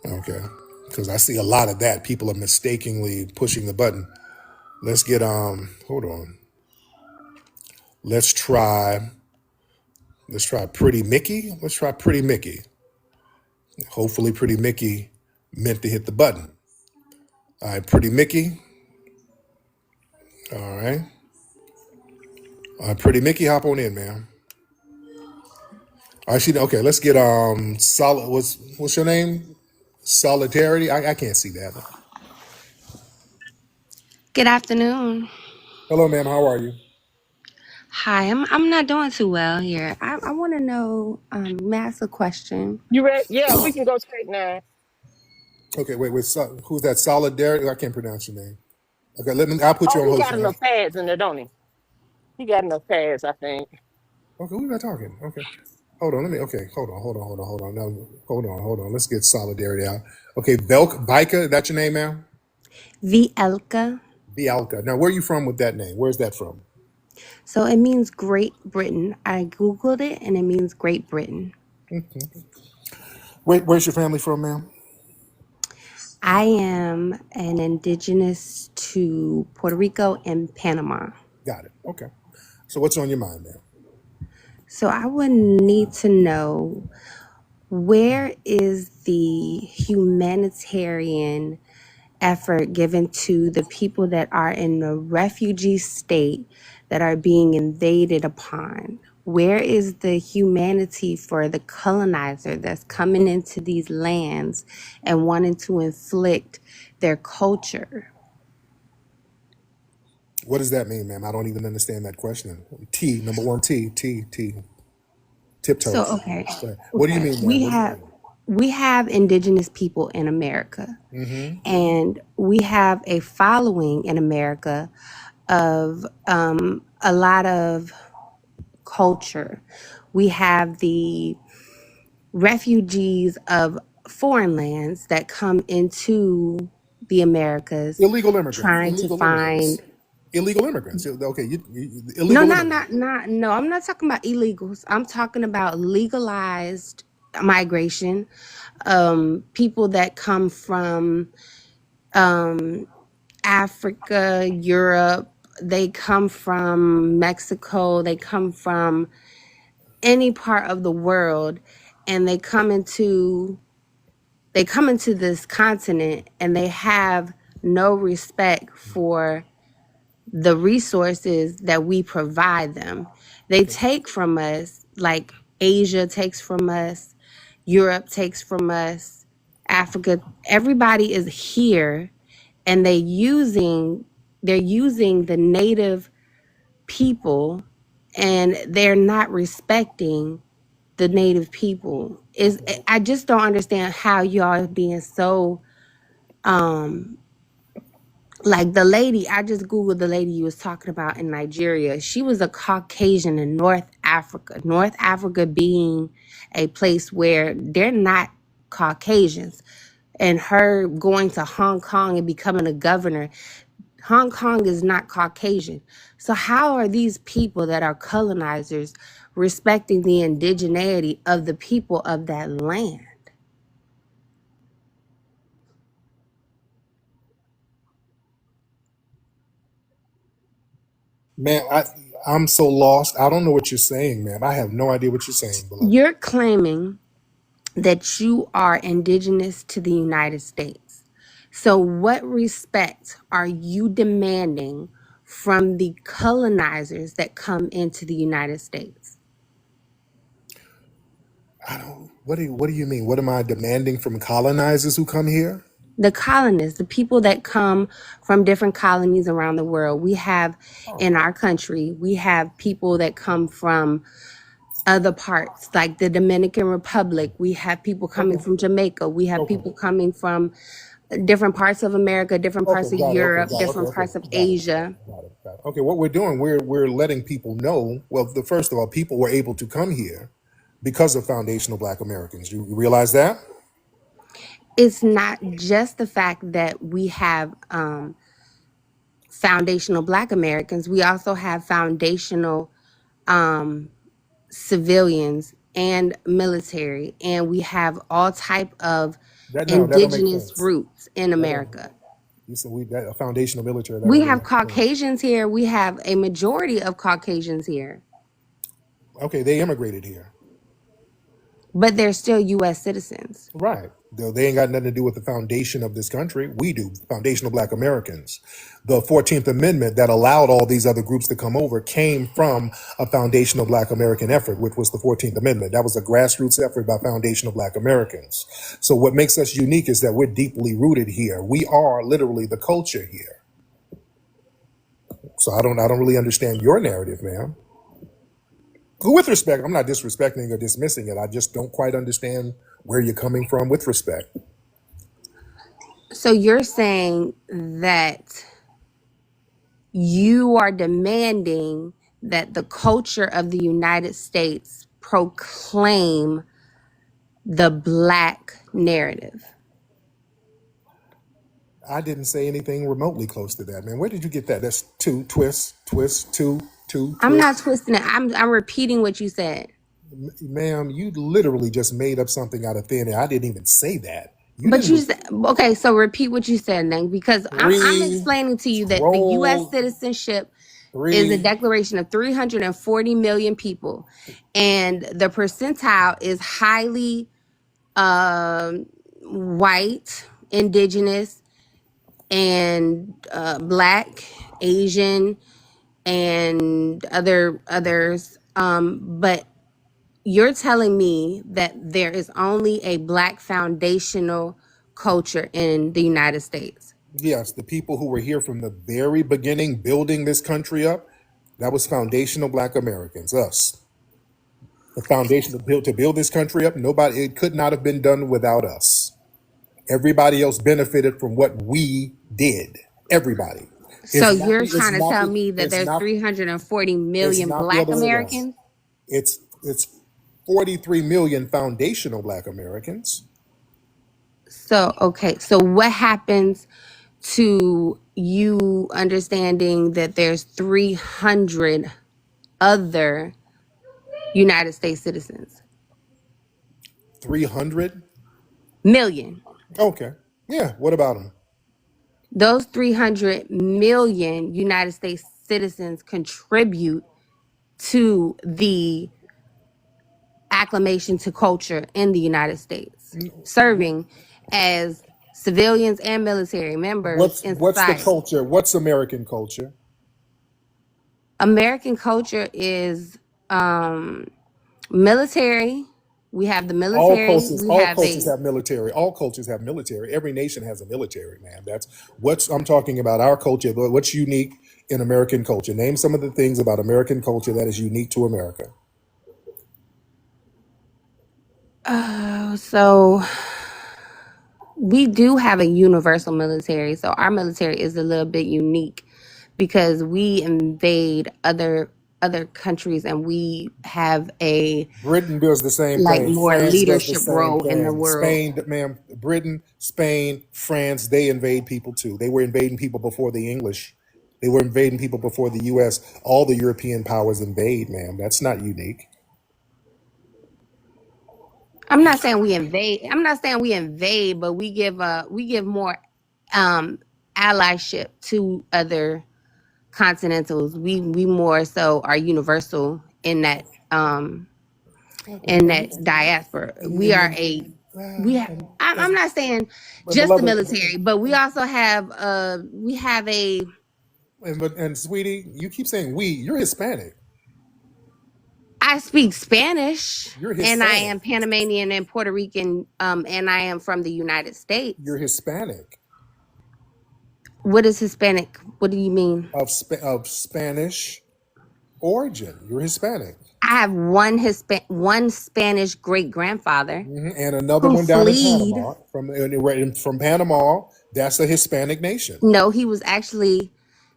Okay, because I see a lot of that. People are mistakenly pushing the button. Let's get hold on. Let's try Pretty Mickey. Let's try Pretty Mickey. Hopefully, Pretty Mickey meant to hit the button. All right, Pretty Mickey. All right. Pretty Mickey, hop on in, man. All right, okay. Let's get solid. What's your name? Solidarity. I can't see that. Good afternoon. Hello, ma'am. How are you? Hi, I'm not doing too well here. I want to know, may I ask a question? You ready? Yeah, we can go straight now. Okay, wait. Who's that? Solidarity. I can't pronounce your name. Okay, let me. I'll put you Oh, on he hold got for now. enough pads in there, don't he? He got enough pads, I think. Okay, who's that talking? Okay, hold on. Let me. Okay, hold on. No, hold on. Let's get Solidarity out. Okay, Bika. That's your name, ma'am. Vielka. Bialka. Now, where are you from with that name? Where's that from? So it means Great Britain. I Googled it and it means Great Britain. Where's your family from, ma'am? I am an indigenous to Puerto Rico and Panama. Got it. Okay. So what's on your mind, ma'am? So I would need to know, where is the humanitarian effort given to the people that are in the refugee state that are being invaded upon? Where is the humanity for the colonizer that's coming into these lands and wanting to inflict their culture? What does that mean, ma'am? I don't even understand that question. Number one, T. Tiptoe. So okay, What do you mean, ma'am? we What do you have mean? we have indigenous people in America, Mm-hmm. and we have a following in America of a lot of culture. We have the refugees of foreign lands that come into the Americas Illegal immigrants. trying to find. Illegal immigrants. Okay, No, illegal immigrants. no, I'm not talking about illegals. I'm talking about legalized migration. People that come from Africa, Europe, they come from Mexico, they come from any part of the world, and they come into this continent and they have no respect for the resources that we provide them. They take from us, like Asia takes from us, Europe takes from us, Africa. Everybody is here, and they're using the native people, and they're not respecting the native people. Is I just don't understand how y'all being so like the lady. I just googled the lady you was talking about in Nigeria. She was a Caucasian in North Africa. North Africa being a place where they're not Caucasians. And her going to Hong Kong and becoming a governor, Hong Kong is not Caucasian. So how are these people that are colonizers respecting the indigeneity of the people of that land? Man, I'm so lost. I don't know what you're saying, ma'am. I have no idea what you're saying, beloved. You're claiming that you are indigenous to the United States. So what respect are you demanding from the colonizers that come into the United States? I don't. What do you mean? What am I demanding from colonizers who come here? The colonists, the people that come from different colonies around the world. We have in our country, we have people that come from other parts, like the Dominican Republic. We have people coming from Jamaica. We have Okay. people coming from different parts of America, different Okay, parts of got it. Okay, Europe, got it. different Okay, parts of got it. Asia. Got it. Okay, what we're doing, we're letting people know. Well, first of all, people were able to come here because of foundational Black Americans. You realize that? It's not just the fact that we have foundational Black Americans. We also have foundational civilians and military, and we have all type of That don't make indigenous sense. roots in That don't. America. You said a foundational military. That We don't have make sense. Caucasians here. We have a majority of Caucasians here. Okay, they immigrated here. but they're still U.S. citizens. Right. They ain't got nothing to do with the foundation of this country. We do, foundational Black Americans. The 14th Amendment that allowed all these other groups to come over came from a foundational Black American effort, which was the 14th Amendment. That was a grassroots effort by foundational Black Americans. So what makes us unique is that we're deeply rooted here. We are literally the culture here. So I don't really understand your narrative, ma'am. With respect, I'm not disrespecting or dismissing it. I just don't quite understand where you're coming from with respect. So you're saying that you are demanding that the culture of the United States proclaim the Black narrative. I didn't say anything remotely close to that, man. Where did you get that? That's two twists, two I'm not twists. twisting it. I'm repeating what you said. Ma'am, you literally just made up something out of thin air. I didn't even say that. You But you didn't. said, okay, so repeat what you said then, because I'm Three, explaining to you that the U.S. troll, citizenship is a three. declaration of 340 million people, and the percentile is highly white, indigenous, and Black, Asian, and others. But you're telling me that there is only a Black foundational culture in the United States. Yes, the people who were here from the very beginning building this country up, that was foundational Black Americans, us. The foundation to build this country up, nobody, it could not have been done without us. Everybody else benefited from what we did. Everybody. So It's not you're the, it's trying to not tell the, me that it's there's not, 340 it's million not the Black other way around. Americans? It's 43 million foundational Black Americans. So, okay. So what happens to you understanding that there's 300 other United States citizens? 300? Million. Okay. Yeah. What about them? Those 300 million United States citizens contribute to the acclamation to culture in the United States, serving as civilians and military members in What's the society. culture? What's American culture? American culture is military. We have the military. We All have cultures a have military. All cultures have military. Every nation has a military, man. That's what's I'm talking about. Our culture. What's unique in American culture? Name some of the things about American culture that is unique to America. so we do have a universal military. So our military is a little bit unique because we invade other countries and we have a Britain does the same like thing. more France does the leadership same role in the thing. world. Spain, ma'am, Britain, Spain, France, they invade people too. They were invading people before the English. They were invading people before the US. All the European powers invade, ma'am. That's not unique. I'm not saying we invade. I'm not saying we invade, but we give more um allyship to other continentals. We more so are universal in that diaspora. We are a we ha- I'm not saying But just the beloved, military, but we also have a and sweetie, you keep saying we. You're Hispanic. I speak Spanish You're and I Hispanic. am Panamanian and Puerto Rican and I am from the United You're States. Hispanic What is Hispanic? What do you mean? of Spanish origin. You're Hispanic. I have one Spanish great grandfather And another who one down in fled. Panama from Panama. That's a Hispanic nation. No,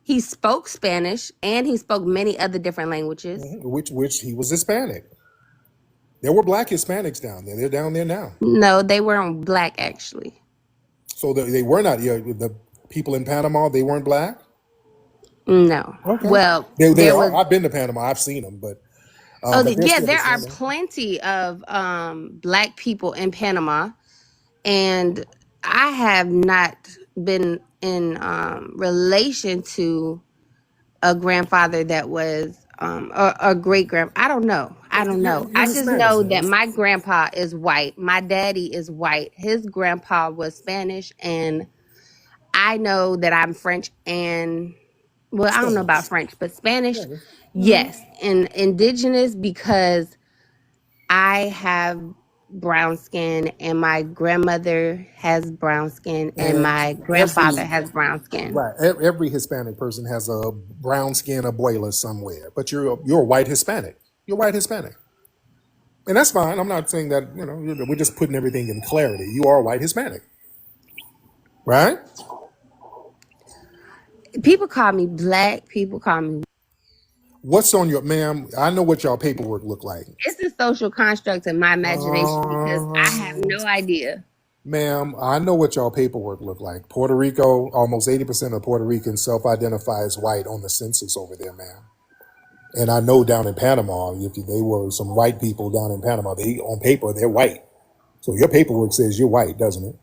he spoke Spanish and he spoke many other different languages. Which he was Hispanic. There were black Hispanics down there. They're down there now. No, they weren't Black actually. So they were not. The people in Panama, they weren't black. No. Okay. Well, They there are. was I've been to Panama. I've seen them, but they're yeah, still there are Hispanic. plenty of Black people in Panama, and I have not been in relation to a grandfather that was a great grand. I don't know. I don't know. You're I just Hispanic, know that man. my grandpa is white. My daddy is white. His grandpa was Spanish, and I know that I'm French and well, I don't know about Spanish. French, but Spanish, Spanish. yes, and indigenous because I have brown skin and my grandmother has brown skin and And my every grandfather has brown skin. right, every Hispanic person has a brown skin abuela somewhere, but you're a white Hispanic. You're white Hispanic, and that's fine. I'm not saying that we're just putting everything in clarity. You are a white Hispanic, right? People call me black, people call me. What's on your ma'am? I know what y'all paperwork look like. It's a social construct in my imagination because I have Uh, no idea. Ma'am, I know what y'all paperwork look like. Puerto Rico, almost 80% of Puerto Ricans self-identify as white on the census over there, ma'am. And I know down in Panama, if they were some white people down in Panama, they on paper they're white. So your paperwork says you're white, doesn't it?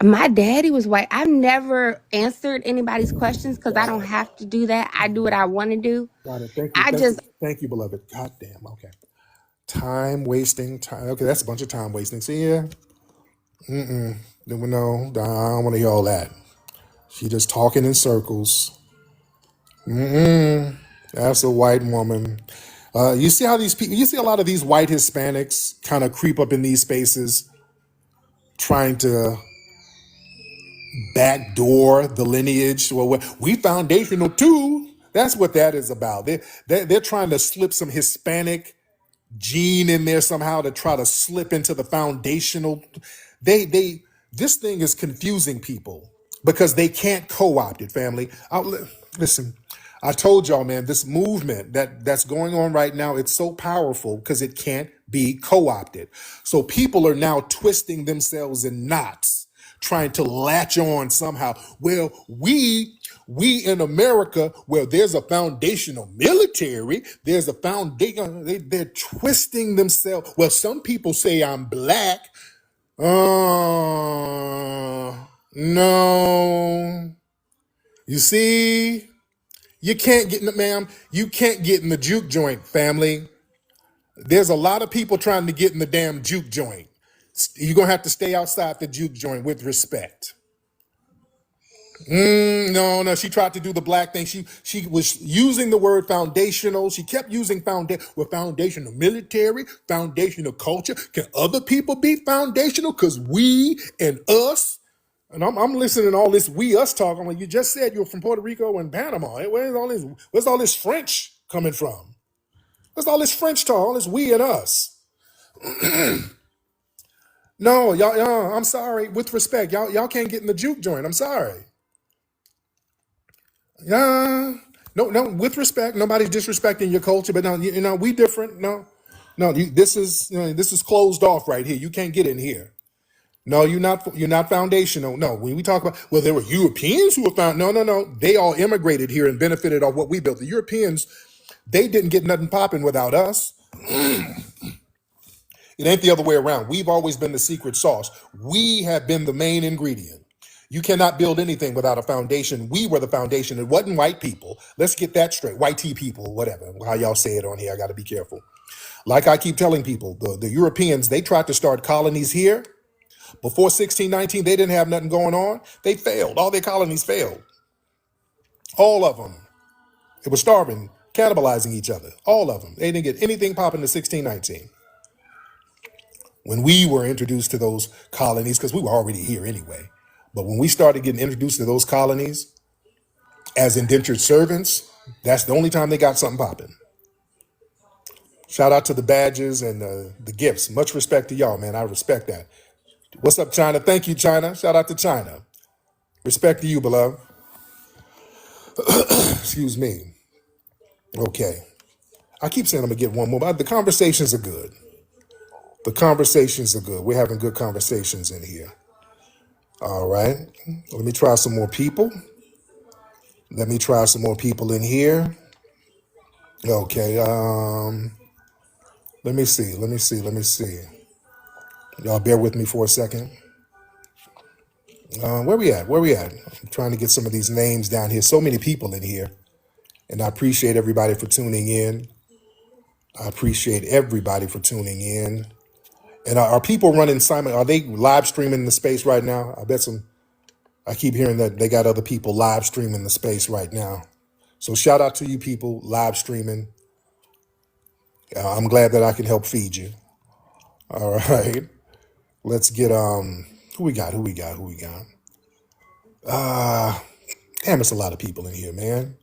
My daddy was white. I've never answered anybody's questions because I Got don't it. have to do that. I do what I want to do. Got it. Thank you. I Thank you. just Thank you, beloved. God damn. Okay. Time wasting. Time. Okay, that's a bunch of time wasting. See, yeah. No, I don't want to hear all that. She just talking in circles. That's a white woman. You see how these people, you see a lot of these white Hispanics kind of creep up in these spaces trying to backdoor the lineage. Well, we foundational too. That's what that is about. They're trying to slip some Hispanic gene in there somehow to try to slip into the foundational. They this thing is confusing people because they can't co-opt it, family. Listen, I told y'all, man, this movement that's going on right now, it's so powerful because it can't be co-opted. So people are now twisting themselves in knots, trying to latch on somehow. Well, we in America, where there's a foundational military, there's a foundation. They're twisting themselves. Well, some people say I'm black. No. You see, you can't get in the, ma'am, you can't get in the juke joint, family. There's a lot of people trying to get in the damn juke joint. You're gonna have to stay outside the juke joint with respect. No, she tried to do the black thing. She was using the word foundational. She kept using foundational military, foundational culture. Can other people be foundational? Because we and us. And I'm listening to all this we us talk. I'm like, you just said you're from Puerto Rico and Panama. Where's all this French coming from? Where's all this French talk? All this we and us. No, y'all, I'm sorry. With respect, y'all can't get in the juke joint. I'm sorry. Yeah, no. With respect, nobody's disrespecting your culture, but no, we different. No. This is closed off right here. You can't get in here. No, you're not. You're not foundational. No, when we talk about, well, there were Europeans who were found. No. They all immigrated here and benefited off what we built. The Europeans, they didn't get nothing popping without us. It ain't the other way around. We've always been the secret sauce. We have been the main ingredient. You cannot build anything without a foundation. We were the foundation. It wasn't white people. Let's get that straight. White tea people, whatever. How y'all say it on here, I got to be careful. Like I keep telling people, the Europeans, they tried to start colonies here. Before 1619, they didn't have nothing going on. They failed. All their colonies failed. All of them. It was starving, cannibalizing each other. All of them. They didn't get anything popping to 1619. When we were introduced to those colonies, because we were already here anyway. But when we started getting introduced to those colonies as indentured servants, that's the only time they got something popping. Shout out to the badges and the gifts. Much respect to y'all, man. I respect that. What's up, China? Thank you, China. Shout out to China. Respect to you, beloved. Excuse me. Okay. I keep saying I'm going to get one more, but the conversations are good. The conversations are good. We're having good conversations in here. All right. Let me try some more people. Let me try some more people in here. Okay. Let me see. Y'all bear with me for a second. Where we at? I'm trying to get some of these names down here. So many people in here. And I appreciate everybody for tuning in. I appreciate everybody for tuning in. And are people running Simon? Are they live streaming the space right now? I bet some. I keep hearing that they got other people live streaming the space right now. So shout out to you people live streaming. I'm glad that I can help feed you. All right. Let's get who we got? Who we got? Who we got? Damn, it's a lot of people in here, man.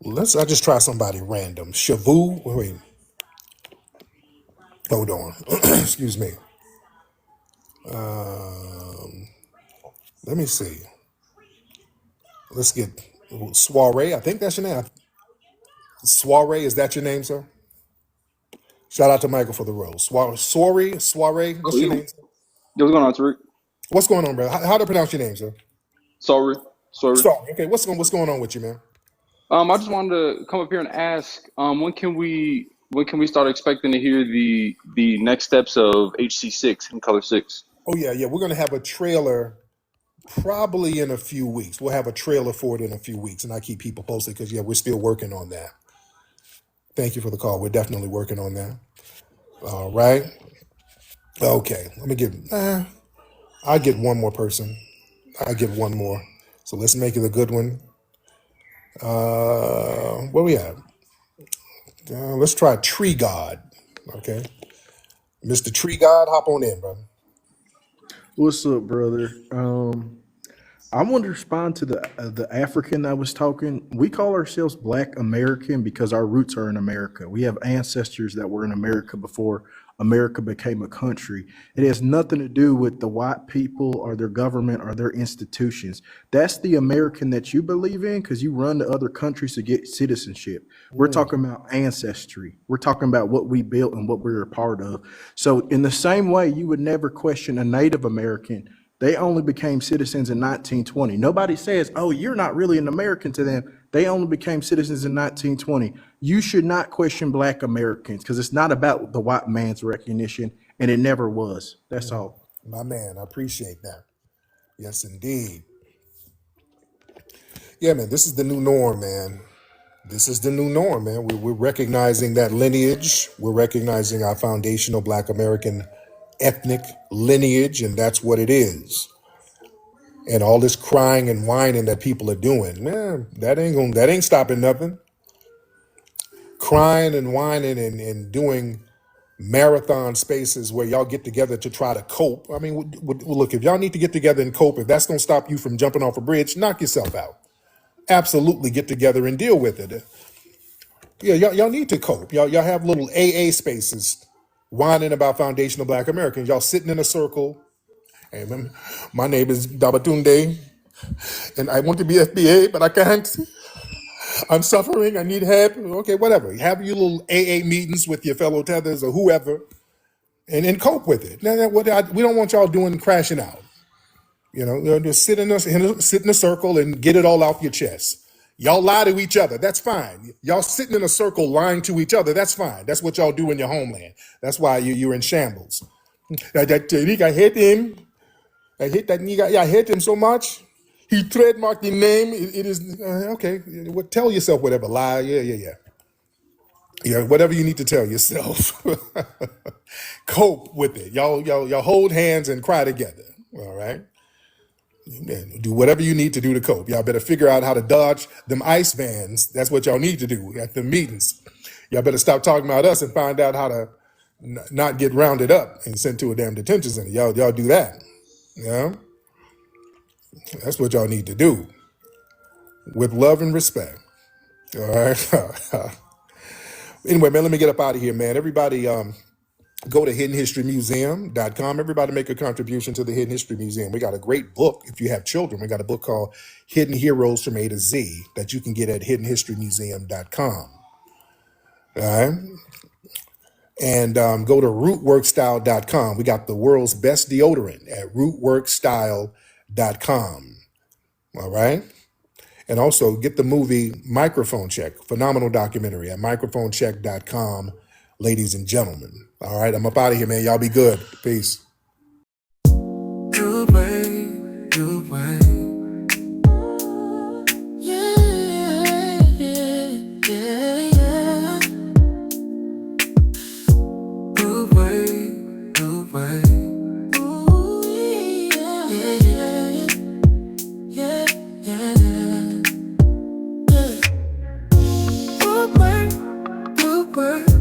I just try somebody random. Shavu. Wait. Hold on. Excuse me. Let me see. Let's get Soiree. I think that's your name. Soiree, is that your name, sir? Shout out to Michael for the rose. Soiree. Oh, What's your yo, name, sir? what's going on, Tariq? What's going on, bro? How to pronounce your name, sir? Sorry. Sorry. Okay. What's going on with you, man? I just wanted to come up here and ask, when can we start expecting to hear the next steps of HC6 and Color 6? Oh yeah. We're gonna have a trailer probably in a few weeks. We'll have a trailer for it in a few weeks, and I keep people posted because we're still working on that. Thank you for the call. We're definitely working on that. All right. Okay. Let me give. I'll get one more person. I'll get one more. So let's make it a good one. Where we at? Let's try Tree God. Okay. Mr. Tree God, hop on in, brother. What's up, brother? I want to respond to the African that was talking. We call ourselves Black American because our roots are in America. We have ancestors that were in America before America became a country. It has nothing to do with the white people or their government or their institutions. That's the American that you believe in because you run to other countries to get citizenship. We're talking about ancestry. We're talking about what we built and what we're a part of. So in the same way, you would never question a Native American. They only became citizens in 1920. Nobody says, oh, you're not really an American to them. They only became citizens in 1920. You should not question Black Americans because it's not about the white man's recognition, and it never was. That's all. My man, I appreciate that. Yes, indeed. Yeah, man, this is the new norm, man. This is the new norm, man. We're recognizing that lineage. We're recognizing our foundational Black American ethnic lineage, and that's what it is. And all this crying and whining that people are doing, man, that ain't stopping nothing. Crying and whining and doing marathon spaces where y'all get together to try to cope. I mean, look, if y'all need to get together and cope, if that's gonna stop you from jumping off a bridge, knock yourself out. Absolutely get together and deal with it. Yeah, y'all need to cope. Y'all have little AA spaces whining about foundational Black Americans. Y'all sitting in a circle. Hey, man, my name is Dabatunde, and I want to be FBA, but I can't. I'm suffering. I need help. Okay, whatever. Have your little AA meetings with your fellow tethers or whoever, and cope with it. We don't want y'all doing crashing out. Just sit in a circle and get it all off your chest. Y'all lie to each other. That's fine. Y'all sitting in a circle lying to each other. That's fine. That's what y'all do in your homeland. That's why you're in shambles. That Tariq, I hate him. I hate that nigga. I hate him so much. He trademarked the name. It is okay. Well, tell yourself whatever lie. Yeah. Whatever you need to tell yourself. Cope with it. Y'all hold hands and cry together. All right. Man, do whatever you need to do to cope. Y'all better figure out how to dodge them ICE vans. That's what y'all need to do at the meetings. Y'all better stop talking about us and find out how to not get rounded up and sent to a damn detention center. Y'all do that. Yeah, that's what y'all need to do with love and respect. All right. Anyway, man, let me get up out of here, man. Everybody, go to hiddenhistorymuseum.com. Everybody make a contribution to the Hidden History Museum. We got a great book. If you have children, we got a book called Hidden Heroes from A to Z that you can get at hiddenhistorymuseum.com. All right. And go to rootworkstyle.com. We got the world's best deodorant at rootworkstyle.com. All right. And also get the movie Microphone Check, phenomenal documentary at microphonecheck.com, ladies and gentlemen. All right, I'm up out of here, man. Y'all be good. Peace. Good way, good way. Yeah. way.